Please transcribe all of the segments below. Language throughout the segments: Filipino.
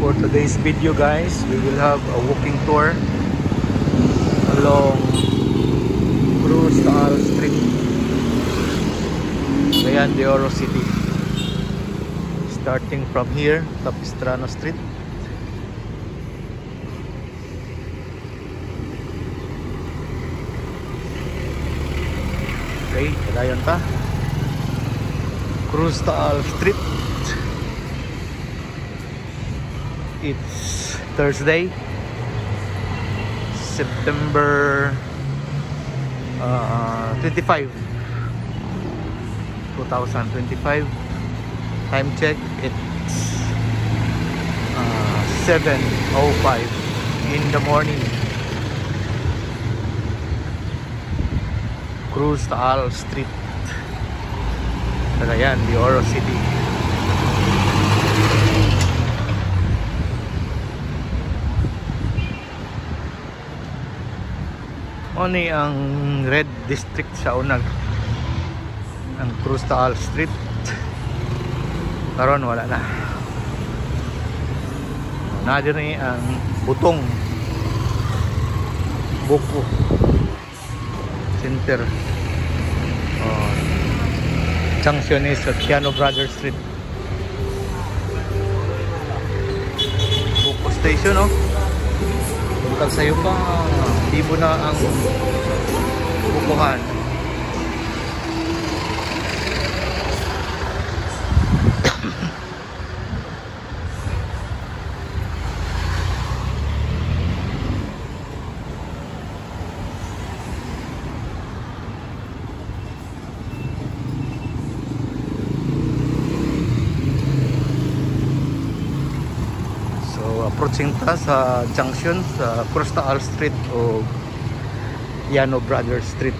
For today's video guys, we will have a walking tour along Cruz Taal Street, Cagayan de Oro City. Starting from here, Capistrano Street. Okay, kadayon ta. Cruz Taal Street. It's Thursday, September 25, 2025. Time check, it's 7:05 in the morning. Cruz Taal Street, Cagayan de Oro City. Oni ang red district sa unang ang Cruz Taal Street. Karon wala na. Nadiri ang Butong, Buko Center. Junction is at Piano Brothers Street. Buko Station, oh. Kung sa'yo pa, libo na ang bukuhan. Approaching ta sa junction sa Cruz Taal Street o Piano Brothers Street.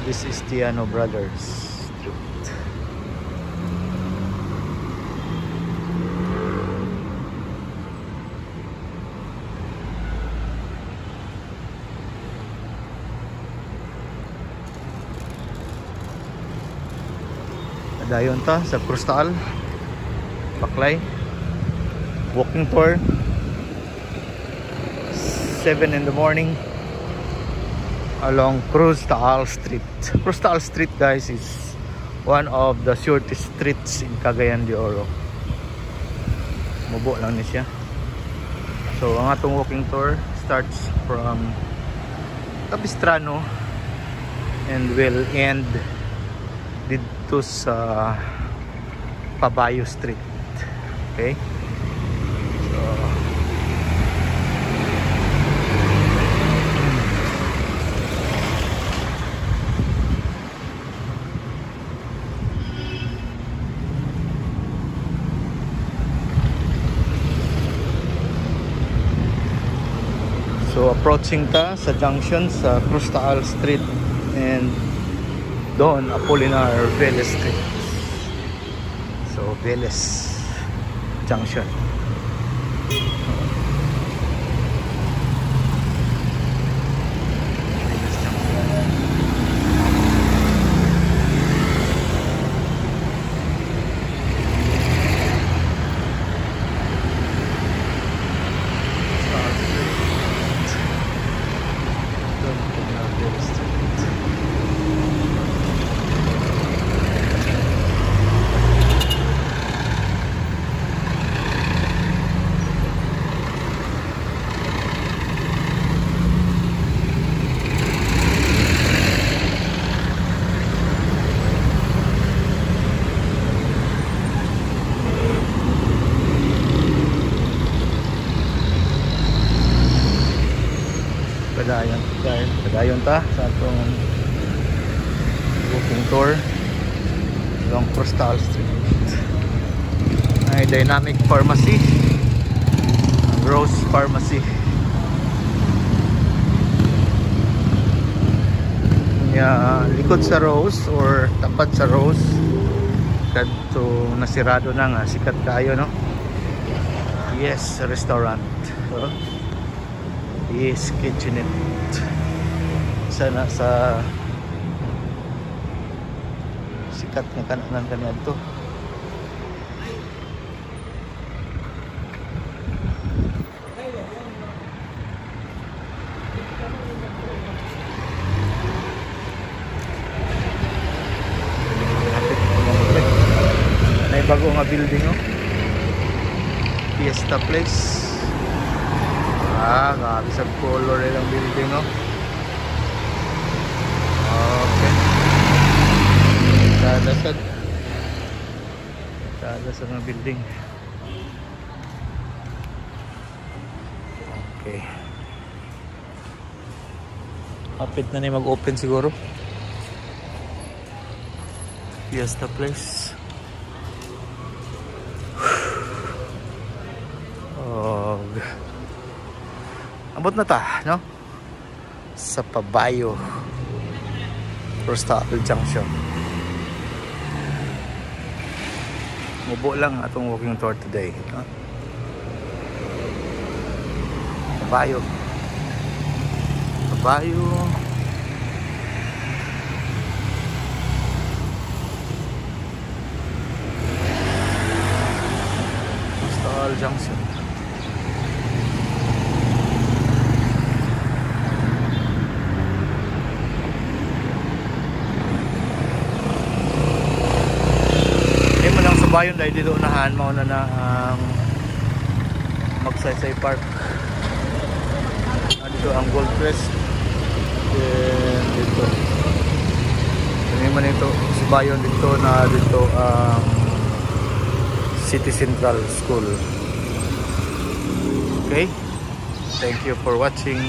This is Piano Brothers Street. Dayon ta sa Cruz Taal, Baklay. Walking tour, 7 in the morning along Cruz Taal Street. Cruz Taal Street guys is one of the shortest streets in Cagayan de Oro. Mubo lang ni siya. So ang atong walking tour starts from Capistrano and will end dito sa Pabayo Street. Okay, so approaching ta sa junction sa Cruz Taal Street and Don Apolinar Velez Street. So Velez Junction. Kadayon ta sa atong walking tour along Cruz Taal Street. Ay Dynamic Pharmacy, Rose Pharmacy. Likod sa Rose or tapat sa Rose kadto nasirado na nga, sikat kayo, no? Yes, restaurant. Yes, kitchenette. Sana sa sikat nga kanan kanadto. bago nga building, oh. Fiesta Place. Grabe sa color ng building, oh. Okay. Dadasad ng building. Okay. Kapit na ni mag-open siguro. Fiesta Place. Oh. Abot na ta, no? Sa Pabayo Rostable Junction. Mubo lang atong walking tour today, no? Pabayo. Rostable Junction. Bayon dahil dito unahan mauna na ang Magsaysay Park. Dito ang Gold Crest. Then dito man ito Subayon dito na dito ang City Central School. Okay, thank you for watching.